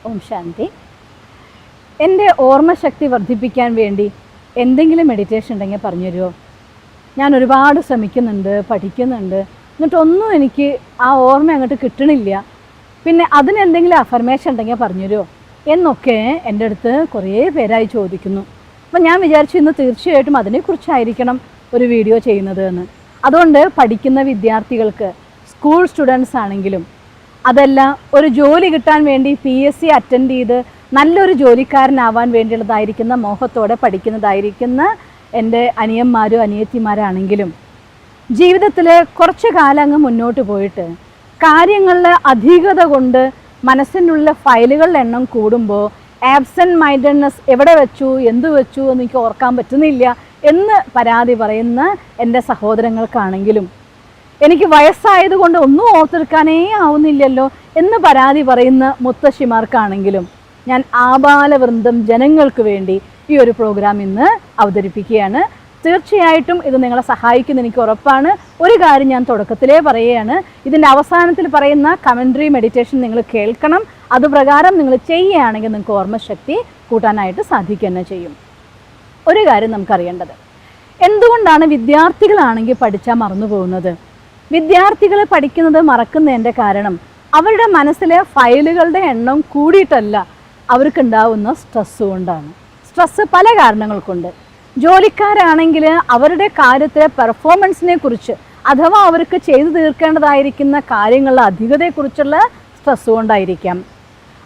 ഓം ശാന്തി. എൻ്റെ ഓർമ്മശക്തി വർദ്ധിപ്പിക്കാൻ വേണ്ടി എന്തെങ്കിലും മെഡിറ്റേഷൻ ഉണ്ടെങ്കിൽ പറഞ്ഞു തരുമോ? ഞാൻ ഒരുപാട് ശ്രമിക്കുന്നുണ്ട്, പഠിക്കുന്നുണ്ട്, എന്നിട്ടൊന്നും എനിക്ക് ആ ഓർമ്മ അങ്ങോട്ട് കിട്ടണില്ല. പിന്നെ അതിനെന്തെങ്കിലും അഫർമേഷൻ ഉണ്ടെങ്കിൽ പറഞ്ഞു തരുമോ എന്നൊക്കെ എൻ്റെ അടുത്ത് കുറേ പേരായി ചോദിക്കുന്നു. അപ്പം ഞാൻ വിചാരിച്ചു ഇന്ന് തീർച്ചയായിട്ടും അതിനെക്കുറിച്ചായിരിക്കണം ഒരു വീഡിയോ ചെയ്യുന്നത് എന്ന്. അതുകൊണ്ട് പഠിക്കുന്ന വിദ്യാർത്ഥികൾക്ക്, സ്കൂൾ സ്റ്റുഡൻസ് ആണെങ്കിലും അതല്ല ഒരു ജോലി കിട്ടാൻ വേണ്ടി PSC അറ്റൻഡ് ചെയ്ത് നല്ലൊരു ജോലിക്കാരനാവാൻ വേണ്ടിയുള്ളതായിരിക്കുന്ന മോഹത്തോടെ പഠിക്കുന്നതായിരിക്കുന്ന എൻ്റെ അനിയന്മാരോ അനിയത്തിമാരാണെങ്കിലും ജീവിതത്തിൽ കുറച്ച് കാലം അങ്ങ് മുന്നോട്ട് പോയിട്ട് കാര്യങ്ങളിലെ അധികത കൊണ്ട് മനസ്സിനുള്ളിലെ ഫയലുകളുടെ എണ്ണം കൂടുമ്പോൾ ആബ്സെൻറ്റ് മൈൻഡഡ്നെസ് എവിടെ വെച്ചു, എന്തു വെച്ചു എന്ന് എനിക്ക് ഓർക്കാൻ പറ്റുന്നില്ല എന്ന് പരാതി പറയുന്ന എൻ്റെ സഹോദരങ്ങൾക്കാണെങ്കിലും എനിക്ക് വയസ്സായതുകൊണ്ട് ഒന്നും ഓർത്തെടുക്കാനേ ആവുന്നില്ലല്ലോ എന്ന് പരാതി പറയുന്ന മുത്തശ്ശിമാർക്കാണെങ്കിലും ഞാൻ ആബാലവൃന്ദം ജനങ്ങൾക്ക് വേണ്ടി ഈ ഒരു പ്രോഗ്രാം ഇന്ന് അവതരിപ്പിക്കുകയാണ്. തീർച്ചയായിട്ടും ഇത് നിങ്ങളെ സഹായിക്കുന്ന എനിക്ക് ഉറപ്പാണ്. ഒരു കാര്യം ഞാൻ തുടക്കത്തിലേ പറയുകയാണ്, ഇതിൻ്റെ അവസാനത്തിൽ പറയുന്ന കമൻട്രി മെഡിറ്റേഷൻ നിങ്ങൾ കേൾക്കണം. അതുപ്രകാരം നിങ്ങൾ ചെയ്യുകയാണെങ്കിൽ നിങ്ങൾക്ക് ഓർമ്മശക്തി കൂട്ടാനായിട്ട് സാധിക്കുക തന്നെ ചെയ്യും. ഒരു കാര്യം നമുക്കറിയേണ്ടത്, എന്തുകൊണ്ടാണ് വിദ്യാർത്ഥികളാണെങ്കിൽ പഠിച്ചാൽ മറന്നു പോകുന്നത്? വിദ്യാർത്ഥികൾ പഠിക്കുന്നത് മറക്കുന്നതിൻ്റെ കാരണം അവരുടെ മനസ്സിലെ ഫയലുകളുടെ എണ്ണം കൂടിയിട്ടല്ല, അവർക്കുണ്ടാവുന്ന സ്ട്രെസ് കൊണ്ടാണ്. സ്ട്രെസ് പല കാരണങ്ങൾ കൊണ്ട്. ജോലിക്കാരാണെങ്കിൽ അവരുടെ കാര്യത്തിലെ പെർഫോമൻസിനെ കുറിച്ച് അഥവാ അവർക്ക് ചെയ്തു തീർക്കേണ്ടതായിരിക്കുന്ന കാര്യങ്ങളുടെ അധികതയെക്കുറിച്ചുള്ള സ്ട്രെസ് കൊണ്ടായിരിക്കാം.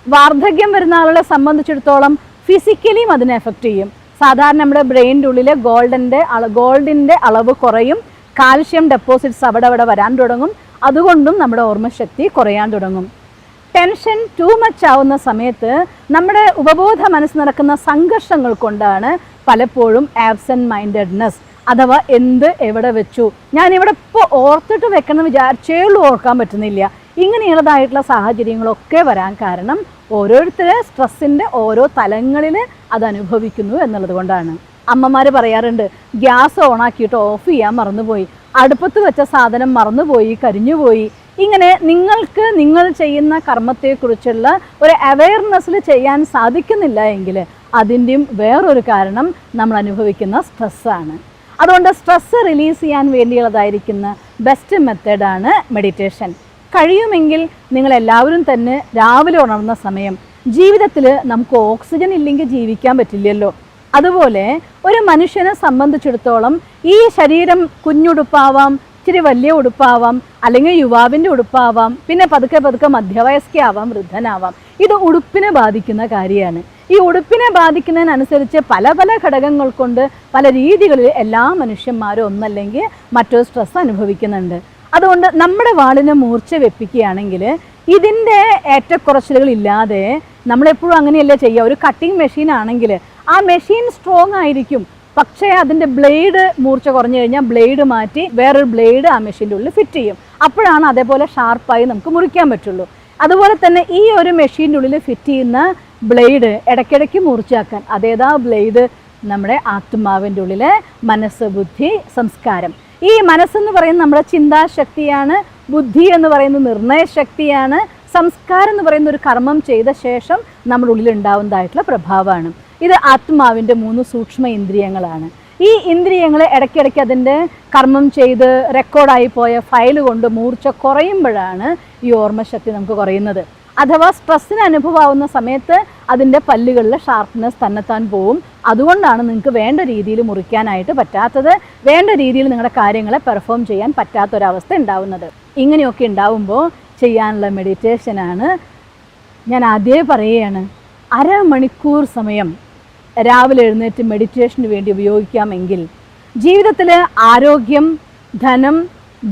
വാർദ്ധക്യം വരുന്ന ആളുകളെ സംബന്ധിച്ചിടത്തോളം ഫിസിക്കലിയും അതിനെ എഫക്റ്റ് ചെയ്യും. സാധാരണ നമ്മുടെ ബ്രെയിനിൻ്റെ ഉള്ളിൽ ഗോൾഡിൻ്റെ അളവ് കുറയും, കാൽഷ്യം ഡെപ്പോസിറ്റ്സ് അവിടെ വരാൻ തുടങ്ങും. അതുകൊണ്ടും നമ്മുടെ ഓർമ്മശക്തി കുറയാൻ തുടങ്ങും. ടെൻഷൻ ടു മച്ച് ആവുന്ന സമയത്ത് നമ്മുടെ ഉപബോധ മനസ്സ് നടക്കുന്ന സംഘർഷങ്ങൾ കൊണ്ടാണ് പലപ്പോഴും ആബ്സെൻറ്റ് മൈൻഡഡ്നെസ് അഥവാ എന്ത് എവിടെ വെച്ചു, ഞാനിവിടെ ഇപ്പോൾ ഓർത്തിട്ട് വെക്കണം വിചാരിച്ചേയുള്ളൂ, ഓർക്കാൻ പറ്റുന്നില്ല, ഇങ്ങനെയുള്ളതായിട്ടുള്ള സാഹചര്യങ്ങളൊക്കെ വരാൻ കാരണം ഓരോരുത്തരെ സ്ട്രെസ്സിൻ്റെ ഓരോ തലങ്ങളിൽ അത് അനുഭവിക്കുന്നു എന്നുള്ളത് കൊണ്ടാണ്. അമ്മമാർ പറയാറുണ്ട്, ഗ്യാസ് ഓണാക്കിയിട്ട് ഓഫ് ചെയ്യാൻ മറന്നുപോയി, അടുപ്പത്ത് വെച്ച സാധനം മറന്നുപോയി, കരിഞ്ഞുപോയി. ഇങ്ങനെ നിങ്ങൾക്ക് നിങ്ങൾ ചെയ്യുന്ന കർമ്മത്തെക്കുറിച്ചുള്ള ഒരു അവെയർനെസ്സിൽ ചെയ്യാൻ സാധിക്കുന്നില്ല എങ്കിൽ അതിൻ്റെയും വേറൊരു കാരണം നമ്മൾ അനുഭവിക്കുന്ന സ്ട്രെസ്സാണ്. അതുകൊണ്ട് സ്ട്രെസ്സ് റിലീസ് ചെയ്യാൻ വേണ്ടിയുള്ളതായിരിക്കുന്ന ബെസ്റ്റ് മെത്തേഡാണ് മെഡിറ്റേഷൻ. കഴിയുമെങ്കിൽ നിങ്ങളെല്ലാവരും തന്നെ രാവിലെ ഉണർന്ന സമയം, ജീവിതത്തിൽ നമുക്ക് ഓക്സിജൻ ഇല്ലെങ്കിൽ ജീവിക്കാൻ പറ്റില്ലല്ലോ. അതുപോലെ ഒരു മനുഷ്യനെ സംബന്ധിച്ചിടത്തോളം ഈ ശരീരം കുഞ്ഞുടുപ്പാവാം, ഇച്ചിരി വലിയ ഉടുപ്പാവാം, അല്ലെങ്കിൽ യുവാവിൻ്റെ ഉടുപ്പാവാം, പിന്നെ പതുക്കെ മധ്യവയസ്കയാവാം, വൃദ്ധനാവാം. ഇത് ഉടുപ്പിനെ ബാധിക്കുന്ന കാര്യമാണ്. ഈ ഉടുപ്പിനെ ബാധിക്കുന്നതിനനുസരിച്ച് പല ഘടകങ്ങൾ കൊണ്ട് പല രീതികളിൽ എല്ലാ മനുഷ്യന്മാരും ഒന്നല്ലെങ്കിൽ മറ്റൊരു സ്ട്രെസ് അനുഭവിക്കുന്നുണ്ട്. അതുകൊണ്ട് നമ്മുടെ വാളിനെ മൂർച്ച വെപ്പിക്കുകയാണെങ്കിൽ ഇതിൻ്റെ ഏറ്റക്കുറച്ചിലുകൾ ഇല്ലാതെ നമ്മളെപ്പോഴും അങ്ങനെയല്ലേ ചെയ്യുക. ഒരു കട്ടിങ് മെഷീൻ ആണെങ്കിൽ ആ മെഷീൻ സ്ട്രോങ് ആയിരിക്കും, പക്ഷേ അതിൻ്റെ ബ്ലേഡ് മൂർച്ച കുറഞ്ഞു കഴിഞ്ഞാൽ ബ്ലേഡ് മാറ്റി വേറൊരു ബ്ലേഡ് ആ മെഷീൻ്റെ ഉള്ളിൽ ഫിറ്റ് ചെയ്യും. അപ്പോഴാണ് അതേപോലെ ഷാർപ്പായി നമുക്ക് മുറിക്കാൻ പറ്റുള്ളൂ. അതുപോലെ തന്നെ ഈ ഒരു മെഷീൻ്റെ ഉള്ളിൽ ഫിറ്റ് ചെയ്യുന്ന ബ്ലേഡ് ഇടയ്ക്കിടയ്ക്ക് മുറിച്ചാക്കാൻ, അതേതാ ബ്ലേഡ്? നമ്മുടെ ആത്മാവിൻ്റെ ഉള്ളിലെ മനസ്സ്, ബുദ്ധി, സംസ്കാരം. ഈ മനസ്സെന്ന് പറയുന്നത് നമ്മുടെ ചിന്താശക്തിയാണ്, ബുദ്ധി എന്ന് പറയുന്നത് നിർണയശക്തിയാണ്, സംസ്കാരം എന്ന് പറയുന്ന ഒരു കർമ്മം ചെയ്ത ശേഷം നമ്മുടെ ഉള്ളിൽ ഉണ്ടാവുന്നതായിട്ടുള്ള പ്രഭാവമാണ്. ഇത് ആത്മാവിൻ്റെ 3 സൂക്ഷ്മ ഇന്ദ്രിയങ്ങളാണ്. ഈ ഇന്ദ്രിയങ്ങൾ ഇടയ്ക്കിടയ്ക്ക് അതിൻ്റെ കർമ്മം ചെയ്ത് റെക്കോർഡായി പോയ ഫയൽ കൊണ്ട് മൂർച്ച കുറയുമ്പോഴാണ് ഈ ഓർമ്മശക്തി നമുക്ക് കുറയുന്നത്. അഥവാ സ്ട്രെസ്സിന് അനുഭവമാവുന്ന സമയത്ത് അതിൻ്റെ പല്ലുകളിലെ ഷാർപ്പ്നെസ് തന്നെത്താൻ പോവും. അതുകൊണ്ടാണ് നിങ്ങൾക്ക് വേണ്ട രീതിയിൽ മുറിക്കാനായിട്ട് പറ്റാത്തത്, വേണ്ട രീതിയിൽ നിങ്ങളുടെ കാര്യങ്ങളെ പെർഫോം ചെയ്യാൻ പറ്റാത്തൊരവസ്ഥ ഉണ്ടാവുന്നത്. ഇങ്ങനെയൊക്കെ ഉണ്ടാവുമ്പോൾ ചെയ്യാനുള്ള മെഡിറ്റേഷനാണ് ഞാൻ ആദ്യമേ പറയുകയാണ്. അരമണിക്കൂർ സമയം രാവിലെ എഴുന്നേറ്റ് മെഡിറ്റേഷന് വേണ്ടി ഉപയോഗിക്കാമെങ്കിൽ ജീവിതത്തിൽ ആരോഗ്യം, ധനം,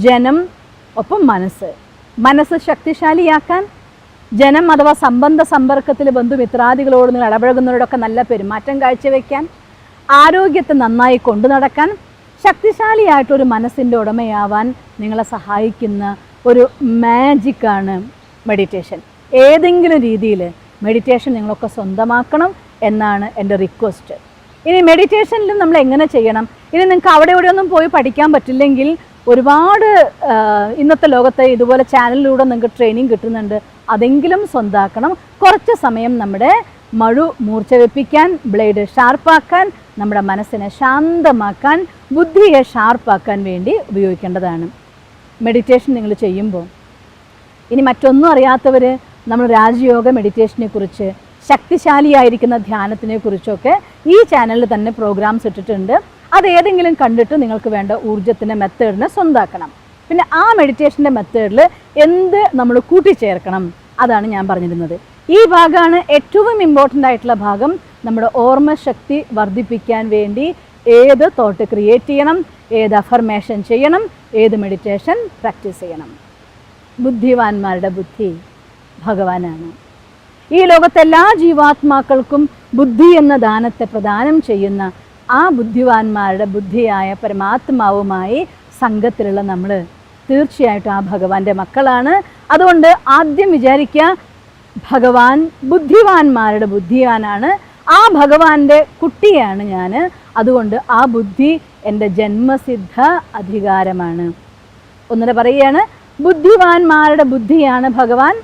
ജനം, ഒപ്പം മനസ്സ് ശക്തിശാലിയാക്കാൻ, ജനം അഥവാ സംബന്ധ സമ്പർക്കത്തിൽ ബന്ധുമിത്രാദികളോട് നിങ്ങൾ ഇടപഴകുന്നവരോടൊക്കെ നല്ല പെരുമാറ്റം കാഴ്ചവെക്കാൻ, ആരോഗ്യത്തെ നന്നായി കൊണ്ടു നടക്കാൻ, ശക്തിശാലിയായിട്ടൊരു മനസ്സിൻ്റെ ഉടമയാവാൻ നിങ്ങളെ സഹായിക്കുന്ന ഒരു മാജിക്കാണ് മെഡിറ്റേഷൻ. ഏതെങ്കിലും രീതിയിൽ മെഡിറ്റേഷൻ നിങ്ങളൊക്കെ സ്വന്തമാക്കണം എന്നാണ് എൻ്റെ റിക്വസ്റ്റ്. ഇനി മെഡിറ്റേഷനിലും നമ്മൾ എങ്ങനെ ചെയ്യണം? ഇനി നിങ്ങൾക്ക് അവിടെ ഒന്നും പോയി പഠിക്കാൻ പറ്റില്ലെങ്കിൽ ഒരുപാട് ഇന്നത്തെ ലോകത്ത് ഇതുപോലെ ചാനലിലൂടെ നിങ്ങൾക്ക് ട്രെയിനിങ് കിട്ടുന്നുണ്ട്. അതെങ്കിലും സ്വന്താക്കണം. കുറച്ച് സമയം നമ്മുടെ മൂർച്ച വെപ്പിക്കാൻ, ബ്ലേഡ് ഷാർപ്പാക്കാൻ, നമ്മുടെ മനസ്സിനെ ശാന്തമാക്കാൻ, ബുദ്ധിയെ ഷാർപ്പാക്കാൻ വേണ്ടി ഉപയോഗിക്കേണ്ടതാണ്. മെഡിറ്റേഷൻ നിങ്ങൾ ചെയ്യുമ്പോൾ ഇനി മറ്റൊന്നും അറിയാത്തവർ നമ്മൾ രാജയോഗ മെഡിറ്റേഷനെ കുറിച്ച്, ശക്തിശാലിയായിരിക്കുന്ന ധ്യാനത്തിനെ കുറിച്ചൊക്കെ ഈ ചാനലിൽ തന്നെ പ്രോഗ്രാംസ് ഇട്ടിട്ടുണ്ട്. അതേതെങ്കിലും കണ്ടിട്ട് നിങ്ങൾക്ക് വേണ്ട ഊർജ്ജത്തിൻ്റെ മെത്തേഡിനെ സ്വന്താക്കണം. പിന്നെ ആ മെഡിറ്റേഷൻ്റെ മെത്തേഡിൽ എന്ത് നമ്മൾ കൂട്ടിച്ചേർക്കണം അതാണ് ഞാൻ പറഞ്ഞിരുന്നത്. ഈ ഭാഗമാണ് ഏറ്റവും ഇമ്പോർട്ടൻ്റ് ആയിട്ടുള്ള ഭാഗം. നമ്മുടെ ഓർമ്മശക്തി വർദ്ധിപ്പിക്കാൻ വേണ്ടി ഏത് തോട്ട് ക്രിയേറ്റ് ചെയ്യണം, ഏത് അഫർമേഷൻ ചെയ്യണം, ഏത് മെഡിറ്റേഷൻ പ്രാക്ടീസ് ചെയ്യണം. ബുദ്ധിവാന്മാരുടെ ബുദ്ധി ഭഗവാനാണ്. ഈ ലോകത്തെ എല്ലാ ജീവാത്മാക്കൾക്കും ബുദ്ധി എന്ന ദാനത്തെ പ്രദാനം ചെയ്യുന്ന ആ ബുദ്ധിവാന്മാരുടെ ബുദ്ധിയായ പരമാത്മാവുമായി സംഘത്തിലുള്ള നമ്മൾ തീർച്ചയായിട്ടും ആ ഭഗവാന്റെ മക്കളാണ്. അതുകൊണ്ട് ആദ്യം വിചാരിക്കുക, ഭഗവാൻ ബുദ്ധിവാന്മാരുടെ ബുദ്ധിയാനാണ്, ആ ഭഗവാന്റെ കുട്ടിയാണ് ഞാൻ. അതുകൊണ്ട് ആ ബുദ്ധി എൻ്റെ ജന്മസിദ്ധ അധികാരമാണ്. ഒന്നുകൂടെ പറയുകയാണ്, ബുദ്ധിവാന്മാരുടെ ബുദ്ധിയാണ് ഭഗവാൻ,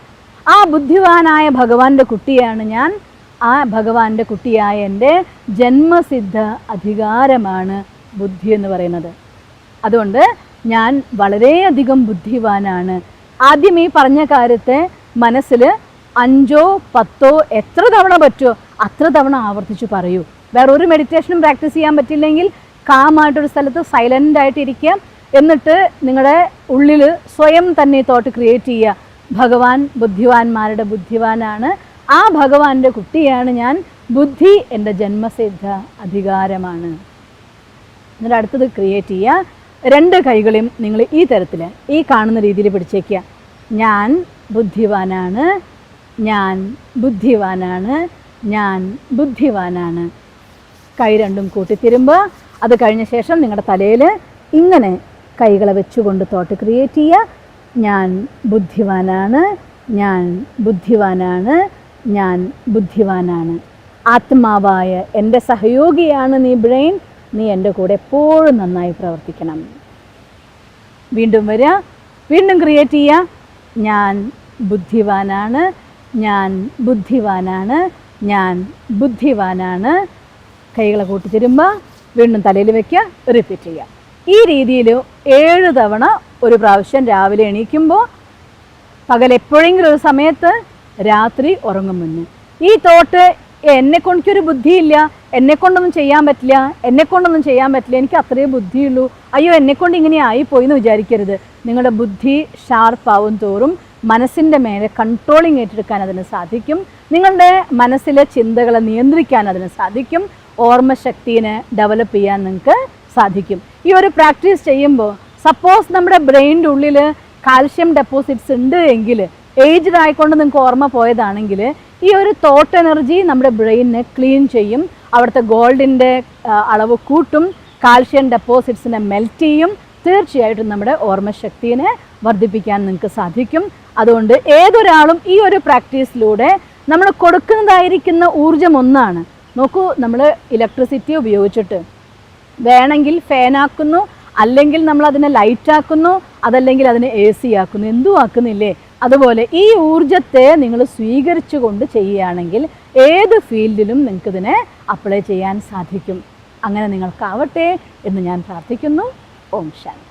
ആ ബുദ്ധിവാനായ ഭഗവാന്റെ കുട്ടിയാണ് ഞാൻ, ആ ഭഗവാന്റെ കുട്ടിയായ എൻ്റെ ജന്മസിദ്ധ അധികാരമാണ് ബുദ്ധി എന്ന് പറയുന്നത്. അതുകൊണ്ട് ഞാൻ വളരെയധികം ബുദ്ധിവാനാണ്. ആദ്യം ഈ പറഞ്ഞ കാര്യത്തെ മനസ്സിൽ 5 10 എത്ര തവണ പറ്റുമോ അത്ര തവണ ആവർത്തിച്ച് പറയൂ. വേറൊരു മെഡിറ്റേഷനും പ്രാക്ടീസ് ചെയ്യാൻ പറ്റില്ലെങ്കിൽ കാമായിട്ടൊരു സ്ഥലത്ത് സൈലൻ്റായിട്ട് ഇരിക്കുക. എന്നിട്ട് നിങ്ങളുടെ ഉള്ളിൽ സ്വയം തന്നെ തോട്ട് ക്രിയേറ്റ് ചെയ്യുക, ഭഗവാൻ ബുദ്ധിവാന്മാരുടെ ബുദ്ധിവാനാണ്, ആ ഭഗവാന്റെ കുട്ടിയാണ് ഞാൻ, ബുദ്ധി എൻ്റെ ജന്മസിദ്ധ അധികാരമാണ്. എന്നിട്ട് അടുത്തത് ക്രിയേറ്റ് ചെയ്യുക. 2 കൈകളെയും നിങ്ങൾ ഈ തരത്തിൽ ഈ കാണുന്ന രീതിയിൽ പിടിച്ചേക്കുക. ഞാൻ ബുദ്ധിവാനാണ്, ഞാൻ ബുദ്ധിവാനാണ്, ഞാൻ ബുദ്ധിവാനാണ്. കൈ രണ്ടും കൂട്ടിത്തിരുമ്പോൾ അത് കഴിഞ്ഞ ശേഷം നിങ്ങളുടെ തലയിൽ ഇങ്ങനെ കൈകളെ വെച്ചുകൊണ്ട് തോട്ട് ക്രിയേറ്റ് ചെയ്യുക. ഞാൻ ബുദ്ധിവാനാണ്, ഞാൻ ബുദ്ധിവാനാണ്, ഞാൻ ബുദ്ധിവാനാണ്. ആത്മാവായ എൻ്റെ സഹയോഗിയാണ് നീ ബ്രെയിൻ, നീ എൻ്റെ കൂടെ എപ്പോഴും നന്നായി പ്രവർത്തിക്കണം. വീണ്ടും വരിക, വീണ്ടും ക്രിയേറ്റ് ചെയ്യുക. ഞാൻ ബുദ്ധിവാനാണ്, ഞാൻ ബുദ്ധിവാനാണ്, ഞാൻ ബുദ്ധിവാനാണ്. കൈകളെ കൂട്ടിത്തിരുമ്പോൾ വീണ്ടും തലയിൽ വയ്ക്കുക, റിപ്പീറ്റ് ചെയ്യുക. ഈ രീതിയിൽ 7 തവണ ഒരു പ്രാവശ്യം രാവിലെ എണീക്കുമ്പോൾ, പകൽ എപ്പോഴെങ്കിലും ഒരു സമയത്ത്, രാത്രി ഉറങ്ങും മുന്നേ. ഈ തോട്ട് എന്നെക്കൊണ്ടൊരു ബുദ്ധിയില്ല, എന്നെക്കൊണ്ടൊന്നും ചെയ്യാൻ പറ്റില്ല, എന്നെക്കൊണ്ടൊന്നും ചെയ്യാൻ പറ്റില്ല, എനിക്ക് അത്രയേ ബുദ്ധിയുള്ളൂ, അയ്യോ എന്നെക്കൊണ്ട് ഇങ്ങനെ ആയിപ്പോയി എന്ന് വിചാരിക്കരുത്. നിങ്ങളുടെ ബുദ്ധി ഷാർപ്പാവും തോറും മനസ്സിൻ്റെ മേലെ കൺട്രോളിങ് ഏറ്റെടുക്കാൻ അതിന് സാധിക്കും. നിങ്ങളുടെ മനസ്സിലെ ചിന്തകളെ നിയന്ത്രിക്കാൻ അതിന് സാധിക്കും. ഓർമ്മശക്തിയെ ഡെവലപ്പ് ചെയ്യാൻ നിങ്ങൾക്ക് സാധിക്കും. ഈ ഒരു പ്രാക്ടീസ് ചെയ്യുമ്പോൾ സപ്പോസ് നമ്മുടെ ബ്രെയിനിൻ്റെ ഉള്ളിൽ കാൽഷ്യം ഡെപ്പോസിറ്റ്സ് ഉണ്ട് എങ്കിൽ, ഏജ്ഡ് ആയിക്കൊണ്ട് നിങ്ങൾക്ക് ഓർമ്മ പോയതാണെങ്കിൽ, ഈ ഒരു തോട്ട് എനർജി നമ്മുടെ ബ്രെയിനിനെ ക്ലീൻ ചെയ്യും. അവിടുത്തെ ഗോൾഡിൻ്റെ അളവ് കൂട്ടും, കാൽഷ്യം ഡെപ്പോസിറ്റ്സിനെ മെൽറ്റ് ചെയ്യും. തീർച്ചയായിട്ടും നമ്മുടെ ഓർമ്മശക്തിയെ വർദ്ധിപ്പിക്കാൻ നിങ്ങൾക്ക് സാധിക്കും. അതുകൊണ്ട് ഏതൊരാളും ഈ ഒരു പ്രാക്ടീസിലൂടെ നമ്മൾ കൊടുക്കുന്നതായിരിക്കുന്ന ഊർജം ഒന്നാണ്. നോക്കൂ, നമ്മൾ ഇലക്ട്രിസിറ്റി ഉപയോഗിച്ചിട്ട് വേണമെങ്കിൽ ഫാനാക്കുന്നു, അല്ലെങ്കിൽ നമ്മൾ അതിനെ ലൈറ്റാക്കുന്നു, അതല്ലെങ്കിൽ അതിനെ AC ആക്കുന്നു, എന്തും ആക്കുന്നില്ലേ? അതുപോലെ ഈ ഊർജത്തെ നിങ്ങൾ സ്വീകരിച്ചു കൊണ്ട് ചെയ്യുകയാണെങ്കിൽ ഏത് ഫീൽഡിലും നിങ്ങൾക്കിതിനെ അപ്ലൈ ചെയ്യാൻ സാധിക്കും. അങ്ങനെ നിങ്ങൾക്കാവട്ടെ എന്ന് ഞാൻ പ്രാർത്ഥിക്കുന്നു. ഓം ശാന്തി.